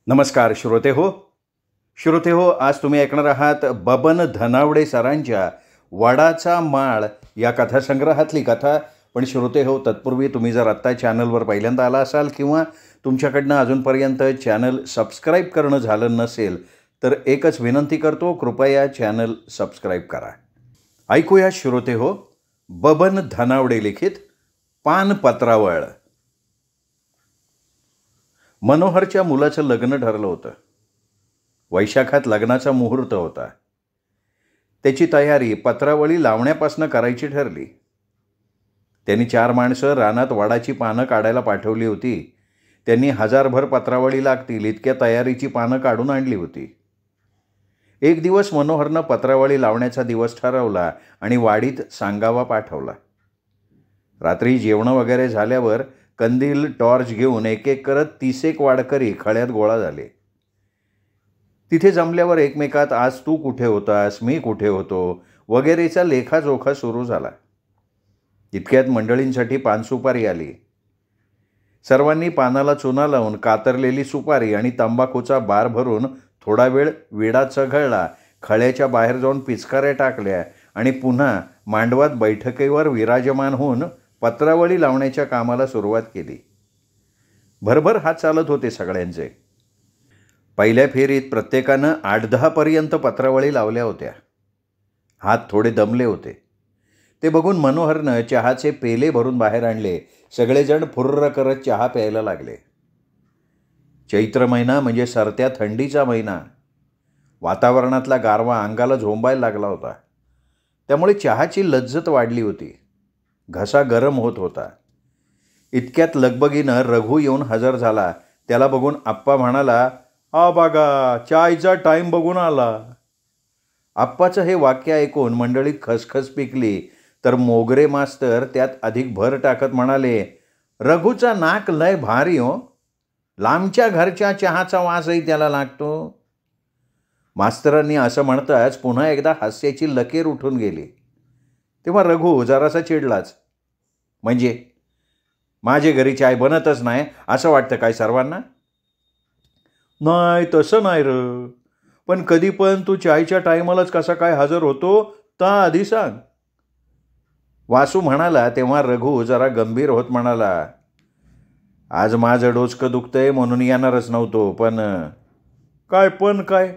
नमस्कार श्रोते हो, आज तुम्ही ऐकणार आहात बबन धनावडे सरांच्या वडाचा माळ या कथासंग्रहातली कथा. पण श्रोते हो, तत्पूर्वी तुम्ही जर आत्ता चॅनलवर पहिल्यांदा आला असाल किंवा तुमच्याकडनं अजूनपर्यंत चॅनल सबस्क्राईब करणं झालं नसेल तर एकच विनंती करतो, कृपया चॅनल सबस्क्राईब करा. ऐकूया श्रोते हो, बबन धनावडे लिखित पानपत्रावळ. मनोहरच्या मुलाचं लग्न ठरलं होतं. वैशाखात लग्नाचा मुहूर्त होता. त्याची तयारी पत्रावळी लावण्यापासून करायची ठरली. त्यांनी 4 माणसं रानात वडाची पानं काढायला पाठवली होती. त्यांनी 1000भर पत्रावळी लागतील इतक्या तयारीची पानं काढून आणली होती. एक दिवस मनोहरनं पत्रावळी लावण्याचा दिवस ठरवला आणि वाडीत सांगावा पाठवला. रात्री जेवणं वगैरे झाल्यावर कंदील टॉर्च घेऊन एक एक करत 30 वाडकरी खळ्यात गोळा झाले. तिथे जमल्यावर एकमेकात आज तू कुठे होतास, मी कुठे होतो वगैरेचा लेखाजोखा सुरू झाला. इतक्यात मंडळींसाठी पानसुपारी आली. सर्वांनी पानाला चुना लावून कातरलेली सुपारी आणि तंबाखूचा बार भरून थोडा वेळ विडा चघळला, खळ्याच्या बाहेर जाऊन पिचकाऱ्या टाकल्या आणि पुन्हा मांडवात बैठकीवर विराजमान होऊन पत्रावळी लावण्याच्या कामाला सुरुवात केली. भरभर हात चालत होते सगळ्यांचे. पहिल्या फेरीत प्रत्येकानं 8-10 पर्यंत पत्रावळी लावल्या होत्या. हात थोडे दमले होते. ते बघून मनोहरनं चहाचे पेले भरून बाहेर आणले. सगळेजण फुर्र करत चहा प्यायला लागले. चैत्र महिना म्हणजे सरत्या थंडीचा महिना. वातावरणातला गारवा अंगाला झोंबायला लागला होता. त्यामुळे चहाची लज्जत वाढली होती. घसा गरम होत होता. इतक्यात लगबगीनं रघु येऊन हजर झाला. त्याला बघून आप्पा म्हणाला, "आ बघा, चायचा टाईम बघून आला." आप्पाचं हे वाक्य ऐकून मंडळीत खसखस पिकली. तर मोगरे मास्तर त्यात अधिक भर टाकत म्हणाले, "रघुचा नाक लय भारी हो. लांबच्या घरच्या चहाचा वासही त्याला लागतो." मास्तरांनी असं म्हणताच पुन्हा एकदा हास्याची लकीर उठून गेली. तेव्हा रघु जरासा चिडलाच. "म्हणजे माझे घरी चाय बनतच नाही असं वाटतं काय सर्वांना?" "नाही, तसं नाही र. पण कधी पण तू चायच्या टायमालाच कसा काय हजर होतो ता आधी सांग." वासू म्हणाला. तेव्हा रघु जरा गंभीर होत म्हणाला, "आज माझं डोसकं दुखतंय म्हणून येणारच नव्हतो. पण काय?"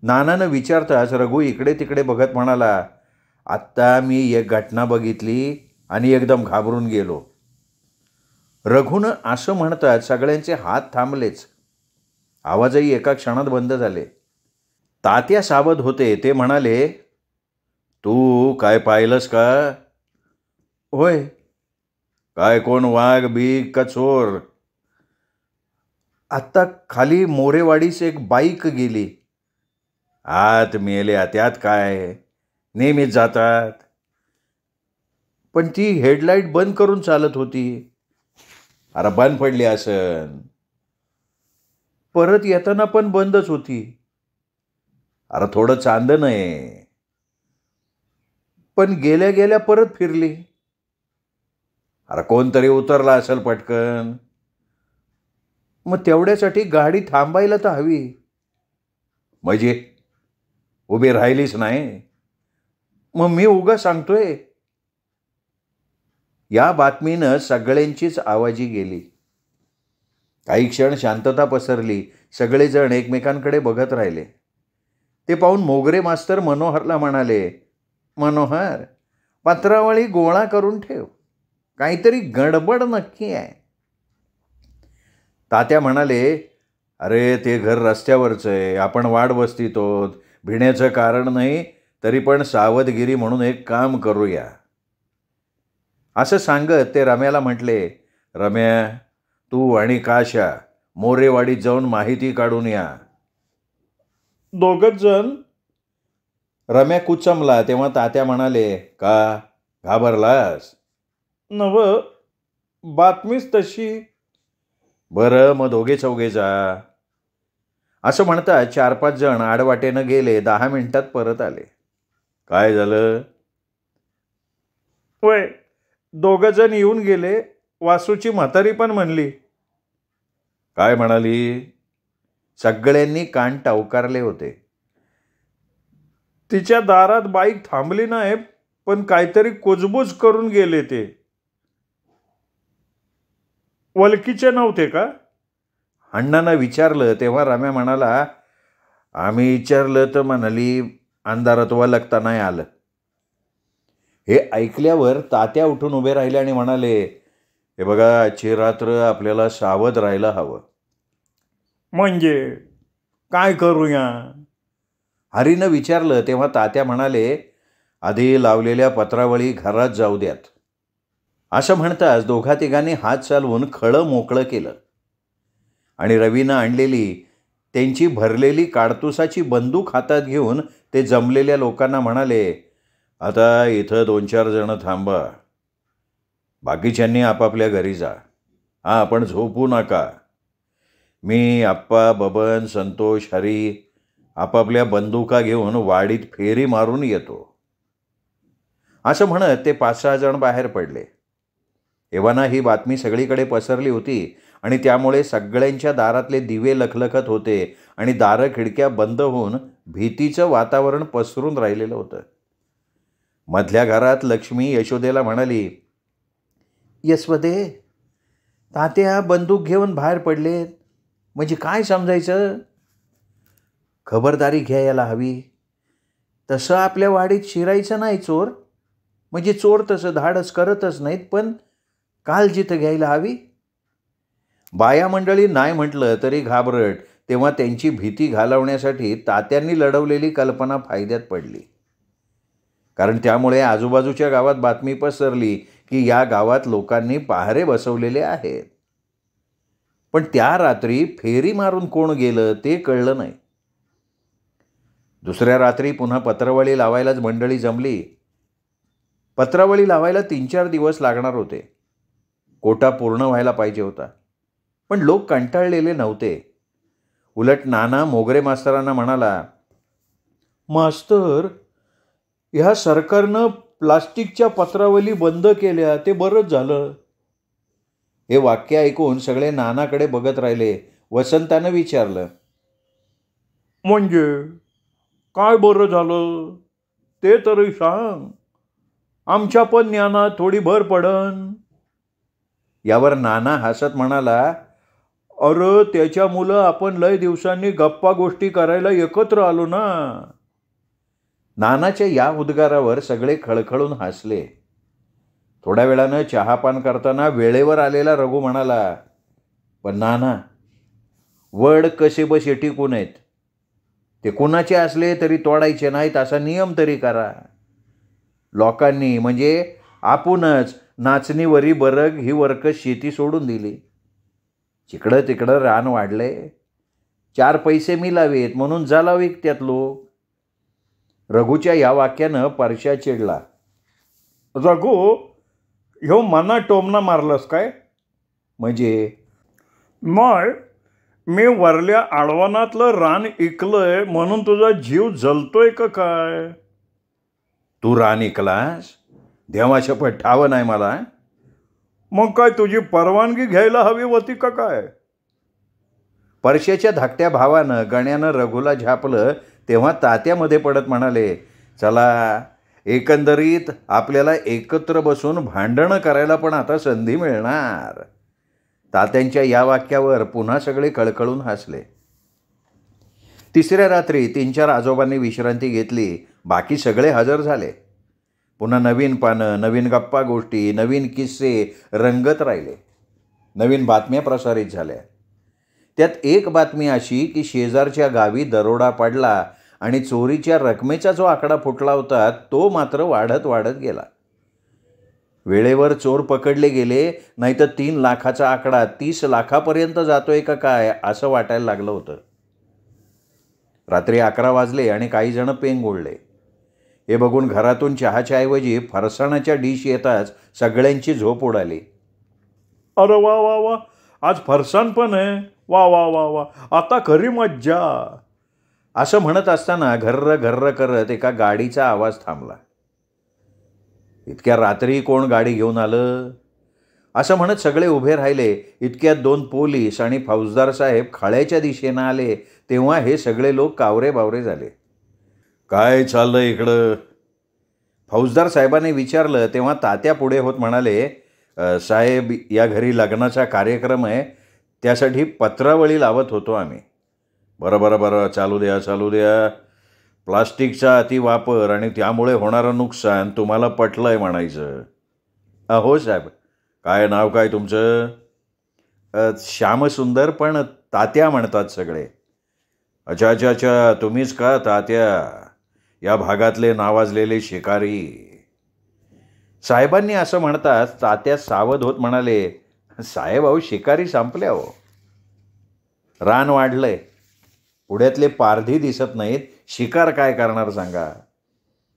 नानानं विचारताच रघु इकडे तिकडे बघत म्हणाला, "आत्ता मी एक घटना बघितली आणि एकदम घाबरून गेलो." रघुनं असं म्हणतात सगळ्यांचे हात थांबलेच. आवाजही एका क्षणात बंद झाले. तात्या सावध होते. ते म्हणाले, "तू काय पाहिलंस का?" "होय." "काय कोण वाघ बीग का चोर?" "आत्ता खाली मोरेवाडीस एक बाईक गेली." "आत मेल्या, त्यात काय, नेहमीच जातात." "पण ती हेडलाईट बंद करून चालत होती." "अरे बंद पडली असन." "परत येताना पण बंदच होती." "अरे थोडं चांदणं आहे." "पण गेल्या गेल्या परत फिरली." "अरे कोणतरी उतरला असेल पटकन." "मग तेवढ्यासाठी गाडी थांबायला तर हवी." "म्हणजे उभी राहिलीच नाही." "मग मी उगा सांगतोय." या बातमीनं सगळ्यांचीच आवाजी गेली. काही क्षण शांतता पसरली. सगळेजण एकमेकांकडे बघत राहिले. ते पाहून मोगरे मास्तर मनोहरला म्हणाले, "मनोहर, पत्रावळी गोळा करून ठेव. काहीतरी गडबड नक्की आहे." तात्या म्हणाले, "अरे ते घर रस्त्यावरचं आहे. आपण वाट बसतीत आहोत. भिण्याचं कारण नाही. तरी पण सावधगिरी म्हणून एक काम करूया." असं सांगत ते रम्याला म्हटले, "रम्या, तू आणि काशा मोरेवाडीत जाऊन माहिती काढून या." "दोघंच जण?" रम्या कुचमला. तेव्हा तात्या म्हणाले, "का घाबरलास?" "नव, बातमीच तशी." "बरं, मग दोघे चौघे जा." असं म्हणतात 4-5 जण आडवाटेनं गेले. 10 मिनिटात परत आले. "काय झालं?" "होय, 2 जण येऊन गेले. वासूची म्हातारी पण म्हणली." "काय म्हणाली?" सगळ्यांनी कान टवकारले होते. तिच्या दारात बाईक थांबली नाही, पण काहीतरी कुजबूज करून गेले. ते वलकीचे नव्हते का? अण्णांना विचारलं तेव्हा रम्या म्हणाला, आम्ही विचारलं तर म्हणाली अंधारात वलकता नाही आलं. हे ऐकल्यावर तात्या उठून उभे राहिले आणि म्हणाले, हे बघा, आजची रात्र आपल्याला सावध राहायला हवं. म्हणजे काय करूया? हरीनं विचारलं तेव्हा तात्या म्हणाले, आधी लावलेल्या पत्रावळी घरात जाऊ द्यात. असं म्हणताच दोघा तिघांनी हात चालवून खळं मोकळं केलं आणि रवीनं आणलेली त्यांची भरलेली काडतुसाची बंदूक हातात घेऊन ते जमलेल्या लोकांना म्हणाले, आता इथं 2-4 जण थांबा. बाकीच्यांनी आपापल्या घरी जा. हां, पण झोपू नका. मी, आप्पा, बबन, संतोष, हरी आपापल्या बंदुका घेऊन वाडीत फेरी मारून येतो. असं म्हणत ते 5-6 जण बाहेर पडले. एव्हाना ही बातमी सगळीकडे पसरली होती आणि त्यामुळे सगळ्यांच्या दारातले दिवे लखलखत होते आणि दारं खिडक्या बंद होऊन भीतीचं वातावरण पसरून राहिलेलं होतं. मधल्या घरात लक्ष्मी यशोदेला म्हणाली, यशवदे, तात्या बंदूक घेऊन बाहेर पडलेत, म्हणजे काय समजायचं? खबरदारी घ्यायला हवी. तसं आपल्या वाडीत शिरायचं नाही चोर, म्हणजे चोर तसं धाडस करतच नाहीत, पण काळजी घ्यायला हवी. बाया मंडळी नाही म्हटलं तरी घाबरट, तेव्हा त्यांची भीती घालवण्यासाठी तात्यांनी लढवलेली कल्पना फायद्यात पडली. कारण त्यामुळे आजूबाजूच्या गावात बातमी पसरली की या गावात लोकांनी पहारे बसवलेले आहेत. पण त्या रात्री फेरी मारून कोण गेलं ते कळलं नाही. दुसऱ्या रात्री पुन्हा पत्रावळी लावायलाच मंडळी जमली. पत्रावळी लावायला 3-4 दिवस लागणार होते. कोटा पूर्ण व्हायला पाहिजे होता. पण लोक कंटाळलेले नव्हते. उलट नाना मोगरे मास्तरांना म्हणाला, मास्तर, ह्या सरकारनं प्लास्टिकच्या पत्रावली बंद केल्या, ते बरंच झालं. हे वाक्य ऐकून सगळे नानाकडे बघत राहिले. वसंतानं विचारलं, म्हणजे काय बरं झालं ते तरी सांग, आमच्या पण ज्ञानात थोडी भर पडन. यावर नाना हसत म्हणाला, अरे त्याच्यामुळं आपण लय दिवसांनी गप्पा गोष्टी करायला एकत्र आलो ना. नानाच्या या उद्गारावर सगळे खळखळून हसले. थोड्या वेळानं चहापान करताना वेळेवर आलेला रघु म्हणाला, पण नाना, वड कसे बसे टिकून आहेत. ते कुणाचे असले तरी तोडायचे नाहीत असा नियम तरी करा. लोकांनी म्हणजे आपणच नाचणीवरी बरग ही वरकस शेती सोडून दिली. जिकडं तिकडं रान वाढले. 4 पैसे मिळावेत म्हणून जाला विकत्यात लोक. रघुच्या या वाक्यानं परश्या चिडला. रघु, ह्यो मना टोमना मारलास काय? म्हणजे? नाही, मी वरल्या आडवानातलं रान इकलंय म्हणून तुझा जीव जलतोय का काय? तू रान इकलास? देवाशपथ ठावं नाही मला. मग काय तुझी परवानगी घ्यायला हवी होती का काय? परश्याच्या धाकट्या भावानं गण्यानं रघुला झापलं तेव्हा तात्यामध्ये पडत म्हणाले, चला, एकंदरीत आपल्याला एकत्र बसून भांडणं करायला पण आता संधी मिळणार. तात्यांच्या या वाक्यावर पुन्हा सगळे कळकळून हसले. तिसऱ्या रात्री 3-4 आजोबांनी विश्रांती घेतली. बाकी सगळे हजर झाले. पुन्हा नवीन पानं, नवीन गप्पा गोष्टी, नवीन किस्से रंगत राहिले. नवीन बातम्या प्रसारित झाल्या. त्यात एक बातमी अशी की शेजारच्या गावी दरोडा पडला आणि चोरीच्या रकमेचा जो आकडा फुटला होता तो मात्र वाढत वाढत गेला. वेळेवर चोर पकडले गेले, नाहीतर 3 लाखाचा आकडा 30 लाखापर्यंत जातोय का काय असं वाटायला लागलं होतं. रात्री 11 वाजले आणि काही जण पेंग ओढले. हे बघून घरातून चहाच्या ऐवजी फरसाणाच्या डिश येताच सगळ्यांची झोप उडाली. अरे वा वा वा, आज फरसाण पण आहे. वा वा वा वा, आता खरी मज्जा. असं म्हणत असताना घर्र घर्र करत एका गाडीचा आवाज थांबला. इतक्या रात्री कोण गाडी घेऊन आलं? असं म्हणत सगळे उभे राहिले. इतक्यात 2 पोलीस आणि फौजदार साहेब खळ्याच्या दिशेनं आले. तेव्हा हे सगळे लोक कावरे बावरे झाले. काय चाललं इकडं? फौजदार साहेबांनी विचारलं. तेव्हा तात्या पुढे होत म्हणाले, साहेब, या घरी लग्नाचा कार्यक्रम आहे, त्यासाठी पत्रावळी लावत होतो आम्ही." "बरं बरं बरं, चालू द्या चालू द्या. प्लास्टिकचा अतिवापर आणि त्यामुळे होणारं नुकसान तुम्हाला पटलं आहे म्हणायचं." "हो साहेब." "काय नाव काय तुमचं?" "श्यामसुंदर, पण तात्या म्हणतात सगळे." "अच्छा अच्छा अच्छा, तुम्हीच का तात्या, या भागातले नावाजलेले शिकारी?" साहेबांनी असं म्हणताच तात्या सावध होत म्हणाले, "साहेब, अहो शिकारी संपल्या हो. रान वाढलंय, पुढ्यातले पारधी दिसत नाहीत, शिकार काय करणार सांगा.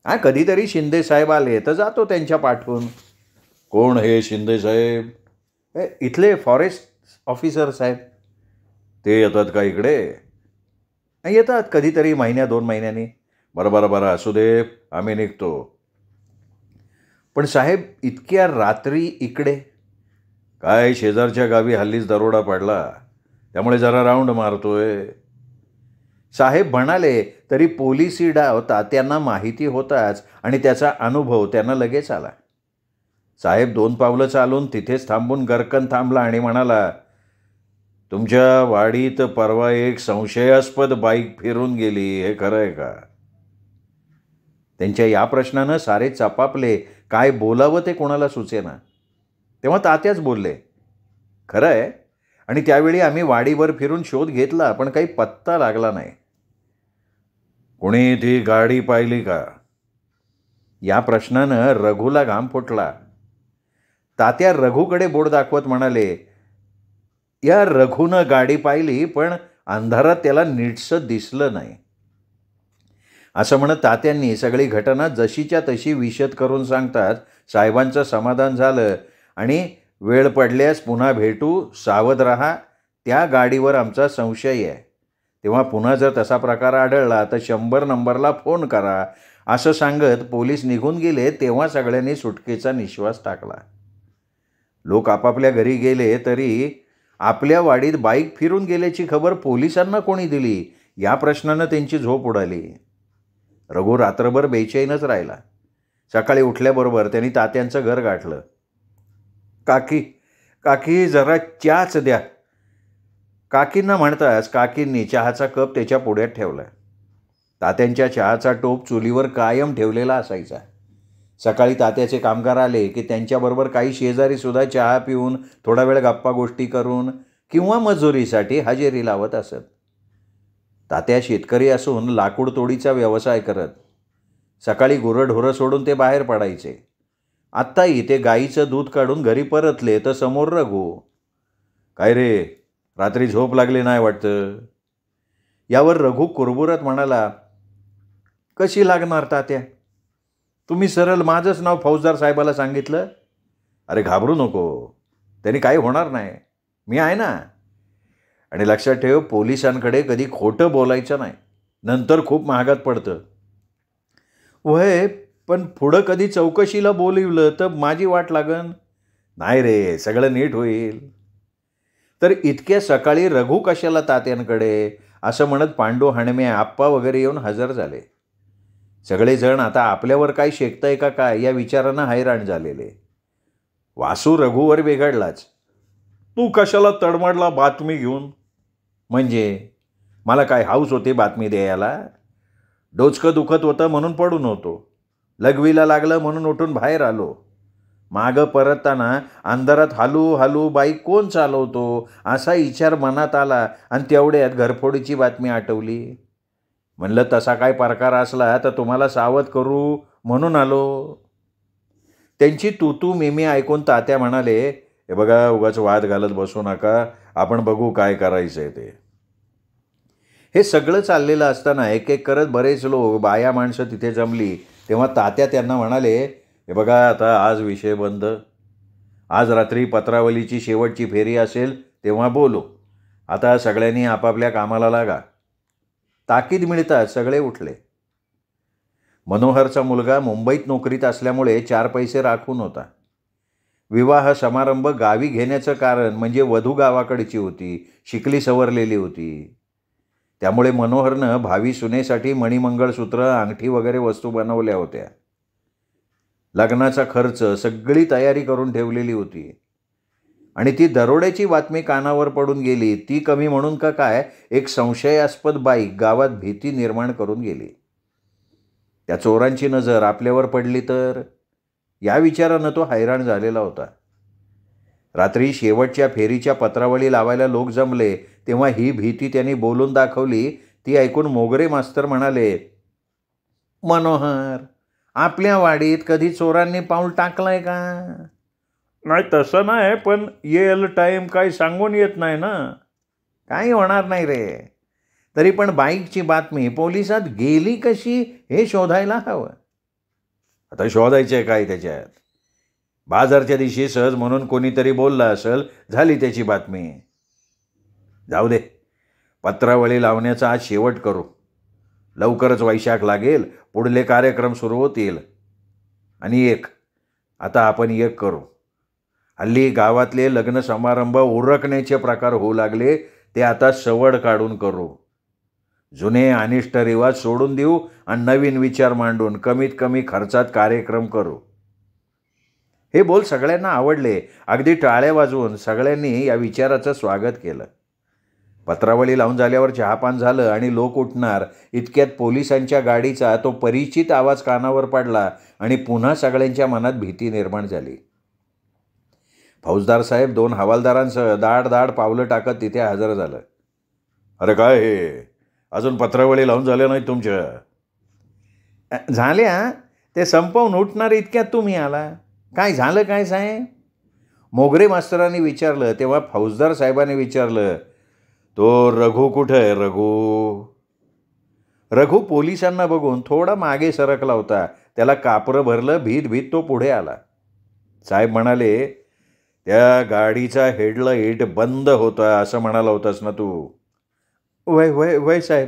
कधीतरी शिंदे साहेब आले तर जातो त्यांच्या पाठवून." "कोण हे शिंदे साहेब?" "इथले फॉरेस्ट ऑफिसर साहेब." "ते येतात का इकडे?" "येतात कधीतरी, 1-2 महिन्यांनी." "बरं बरं बरं, असू दे, आम्ही निघतो." "पण साहेब, इतक्या रात्री इकडे?" "काय, शेजारच्या गावी हल्लीच दरोडा पडला, त्यामुळे जरा राऊंड मारतोय." साहेब म्हणाले. तरी पोलिसी डाव तात्यांना माहिती होताच आणि त्याचा अनुभव त्यांना लगेच आला. साहेब 2 पावलं चालून तिथेच थांबून गर्कन थांबला आणि म्हणाला, "तुमच्या वाडीत परवा एक संशयास्पद बाईक फिरून गेली, हे खरं आहे का?" त्यांच्या या प्रश्नानं सारे चपापले. काय बोलावं ते कोणाला सुचेना. तेव्हा तात्याच बोलले, "खरं आहे, आणि त्यावेळी आम्ही वाडीवर फिरून शोध घेतला, पण काही पत्ता लागला नाही." "कोणी ती गाडी पाहिली का?" या प्रश्नानं रघुला घाम फुटला. तात्या रघुकडे बोट दाखवत म्हणाले, "या रघुनं गाडी पाहिली, पण अंधारात त्याला नीटसं दिसलं नाही." असं म्हणत तात्यांनी सगळी घटना जशीच्या तशी विशद करून सांगतात साहेबांचं समाधान झालं आणि "वेळ पडल्यास पुन्हा भेटू, सावध राहा, त्या गाडीवर आमचा संशय आहे. तेव्हा पुन्हा जर तसा प्रकार आढळला तर 100 नंबरला फोन करा." असं सांगत पोलीस निघून गेले. तेव्हा सगळ्यांनी सुटकेचा निश्वास टाकला. लोक आपापल्या घरी गेले तरी आपल्या वाडीत बाईक फिरून गेल्याची खबर पोलिसांना कोणी दिली, या प्रश्नानं त्यांची झोप उडाली. रघु रात्रभर बेचैनच राहिला. सकाळी उठल्याबरोबर त्यांनी तात्यांचं घर गाठलं. "काकी, काकी, जरा चहाच द्या." काकींना म्हणताच काकींनी चहाचा कप त्याच्या पुढ्यात ठेवला. तात्यांच्या चहाचा टोप चुलीवर कायम ठेवलेला असायचा. सकाळी तात्याचे कामगार आले की त्यांच्याबरोबर काही शेजारीसुद्धा चहा पिऊन थोडा वेळ गप्पा गोष्टी करून किंवा मजुरीसाठी हजेरी लावत असत. तात्या शेतकरी असून लाकूड तोडीचा व्यवसाय करत. सकाळी गुरंढोरं सोडून ते बाहेर पडायचे. आत्ताही ते गाईचं दूध काढून घरी परतले तर समोर रघु. "काय रे, रात्री झोप लागली नाही वाटतं?" यावर रघु कुरबुरत म्हणाला, "कशी लागणार तात्या? तुम्ही सरळ माझंच नाव फौजदार साहेबाला सांगितलं." "अरे घाबरू नको, त्यांनी काही होणार नाही, मी आहे ना. आणि लक्षात ठेव, पोलिसांकडे कधी खोटं बोलायचं नाही, नंतर खूप महागात पडतं." "वय, पण पुढं कधी चौकशीला बोलवलं तर माझी वाट लागन." "नाही रे, सगळं नीट होईल." तर इतक्या सकाळी रघु कशाला तात्यांकडे, असं म्हणत पांडू, हणमे, आप्पा वगैरे येऊन हजर झाले. सगळेजण आता आपल्यावर काय शेकतंय का काय या विचारानं हैराण झालेले. वासू रघुवर बिघडलाच. "तू कशाला तडमडला बातमी घेऊन?" "म्हणजे मला काय हाऊस होते बातमी द्यायला? डोचकं दुखत होतं म्हणून पडून होतो. लघवीला लागलं म्हणून उठून बाहेर आलो. मागं परतताना अंधारात हालू हालू बाईक कोण चालवतो असा विचार मनात आला आणि तेवढ्यात घरफोडीची बातमी आठवली. म्हणलं तसा काय प्रकार असला तर तुम्हाला सावध करू म्हणून आलो." त्यांची तू मिमी ऐकून तात्या म्हणाले, "हे बघा, उगाच वाद घालत बसू नका, आपण बघू काय करायचंय ते." हे सगळं चाललेलं असताना एक एक करत बरेच लोक, बाया माणसं तिथे जमली. तेव्हा तात्या त्यांना म्हणाले, "हे बघा, आता आज विषय बंद. आज रात्री पत्रावलीची शेवटची फेरी असेल तेव्हा बोलू. आता सगळ्यांनी आपापल्या कामाला लागा." ताकीद मिळताच सगळे उठले. मनोहरचा मुलगा मुंबईत नोकरीत असल्यामुळे 4 पैसे राखून होता. विवाह समारंभ गावी घेण्याचं कारण म्हणजे वधू गावाकडची होती, शिकली सवरलेली होती. त्यामुळे मनोहरनं भावी सुनेसाठी मणिमंगळसूत्र, अंगठी वगैरे वस्तू बनवल्या होत्या. लग्नाचा खर्च, सगळी तयारी करून ठेवलेली होती. आणि ती दरोड्याची बातमी कानावर पडून गेली, ती कमी म्हणून का काय, एक संशयास्पद बाई गावात भीती निर्माण करून गेली. त्या चोरांची नजर आपल्यावर पडली तर, या विचारानं तो हैराण झालेला होता. रात्री शेवटच्या फेरीच्या पत्रावळी लावायला लोक जमले तेव्हा ही भीती त्यांनी बोलून दाखवली. ती ऐकून मोगरे मास्तर म्हणाले, मनोहर, आपल्या वाडीत कधी चोरांनी पाऊल टाकलंय का? नाही तसं नाही, पण येईल टाईम काही सांगून येत नाही ना. काही होणार नाही रे. तरी पण बाईकची बातमी पोलिसात गेली कशी हे शोधायला हवं. आता शोधायचं आहे काय त्याच्यात? बाजारच्या दिवशी सहज म्हणून कोणीतरी बोलला असेल, झाली त्याची बातमी. जाऊ दे, पत्रावळी लावण्याचा आज शेवट करू. लवकरच वैशाख लागेल, पुढले कार्यक्रम सुरू होतील. आणि आता आपण एक करू. हल्ली गावातले लग्न समारंभ उरकण्याचे प्रकार होऊ लागले, ते आता सवड काढून करू. जुने अनिष्ट रिवाज सोडून देऊ आणि नवीन विचार मांडून कमीत कमी खर्चात कार्यक्रम करू. हे बोल सगळ्यांना आवडले. अगदी टाळ्या वाजवून सगळ्यांनी या विचाराचं स्वागत केलं. पत्रावळी लावून झाल्यावर चहापान झालं आणि लोक उठणार इतक्यात पोलिसांच्या गाडीचा तो परिचित आवाज कानावर पडला आणि पुन्हा सगळ्यांच्या मनात भीती निर्माण झाली. फौजदार साहेब 2 हवालदारांसह दाड दाड पावलं टाकत तिथे हजर झालं. अरे काय हे, अजून पत्रावळी लावून झाल्या नाहीत तुमच्या? झाल्या, ते संपवून उठणार इतक्यात तुम्ही आला. काय झालं काय साहेब? मोगरे मास्तरांनी विचारलं. तेव्हा फौजदार साहेबांनी विचारलं, तो रघु कुठं आहे? रघु पोलिसांना बघून थोडा मागे सरकला होता. त्याला कापरं भरलं. भीत भीत तो पुढे आला. साहेब म्हणाले, त्या गाडीचा हेडलाईट बंद होता असं म्हणाला होतास ना तू? वय वय वय साहेब,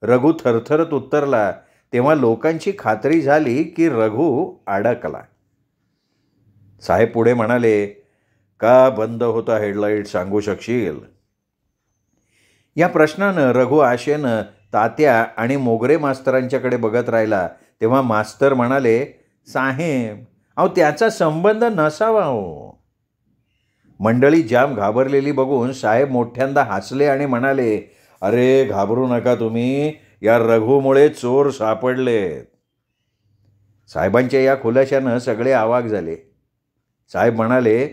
रघु थरथरत उत्तरला. तेव्हा लोकांची खात्री झाली की रघु अडकला. साहेब पुढे म्हणाले, का बंद होता हेडलाईट सांगू शकशील? या प्रश्नानं रघु आशेनं तात्या आणि मोगरे मास्तरांच्याकडे बघत राहिला. तेव्हा मास्तर म्हणाले, साहेब, अहो त्याचा संबंध नसावा हो. मंडळी जाम घाबरलेली बघून साहेब मोठ्यांदा हसले आणि म्हणाले, अरे घाबरू नका तुम्ही, या रघुमुळे चोर सापडलेत. साहेबांच्या या खुलाशानं सगळे अवाक झाले. साहेब म्हणाले,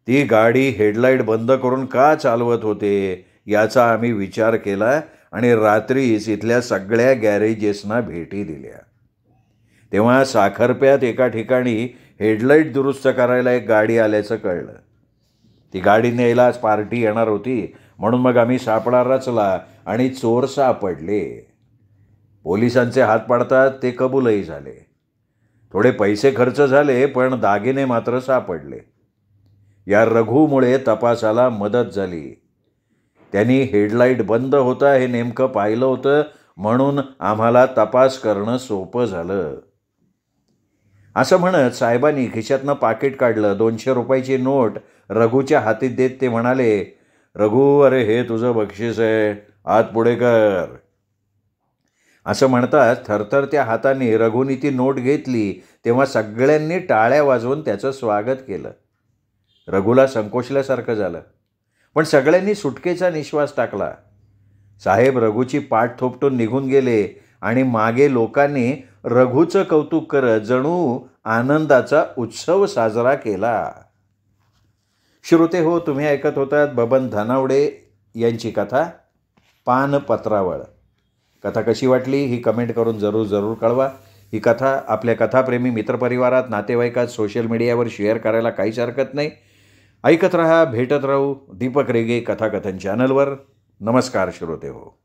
ती गाडी हेडलाईट बंद करून का चालवत होते याचा आम्ही विचार केला आणि रात्रीच इथल्या सगळ्या गॅरेजेसना भेटी दिल्या. तेव्हा साखरप्यात एका ठिकाणी हेडलाईट दुरुस्त करायला एक गाडी आल्याचं कळलं. ती गाडी न्यायला आज पार्टी येणार होती, म्हणून मग आम्ही सापळा रचला आणि चोर सापडले. पोलिसांचे हात पाडतात ते कबूलही झाले. थोडे पैसे खर्च झाले, पण दागिने मात्र सापडले. या रघुमुळे तपासाला मदत झाली. त्यांनी हेडलाईट बंद होता हे नेमकं पाहिलं होतं, म्हणून आम्हाला तपास करणं सोपं झालं. असं म्हणत साहेबांनी खिशातनं पाकिट काढलं. 200 रुपयाची नोट रघुच्या हातीत देत ते म्हणाले, रघु, अरे हे तुझं बक्षीस आहे, हात पुढे कर. असं म्हणताच थरथरत्या हाताने रघुनी ती नोट घेतली. तेव्हा सगळ्यांनी टाळ्या वाजवून त्याचं स्वागत केलं. रघुला संकोचल्यासारखं झालं, पण सगळ्यांनी सुटकेचा निश्वास टाकला. साहेब रघुची पाठ थोपटून निघून गेले आणि मागे लोकांनी रघुचं कौतुक करत जणू आनंदाचा उत्सव साजरा केला. श्रोते हो, तुम्ही ऐकत होतात बबन धनावडे यांची कथा पानपत्रावळ. कथा कशी वाटली ही कमेंट करून जरूर कळवा. ही कथा आपल्या कथाप्रेमी मित्रपरिवारात, नातेवाईकात, सोशल मीडियावर शेअर करायला काहीच हरकत नाही. ऐकत रहा, भेटत राहू दीपक रेगे कथाकथन चॅनलवर. नमस्कार श्रोते हो.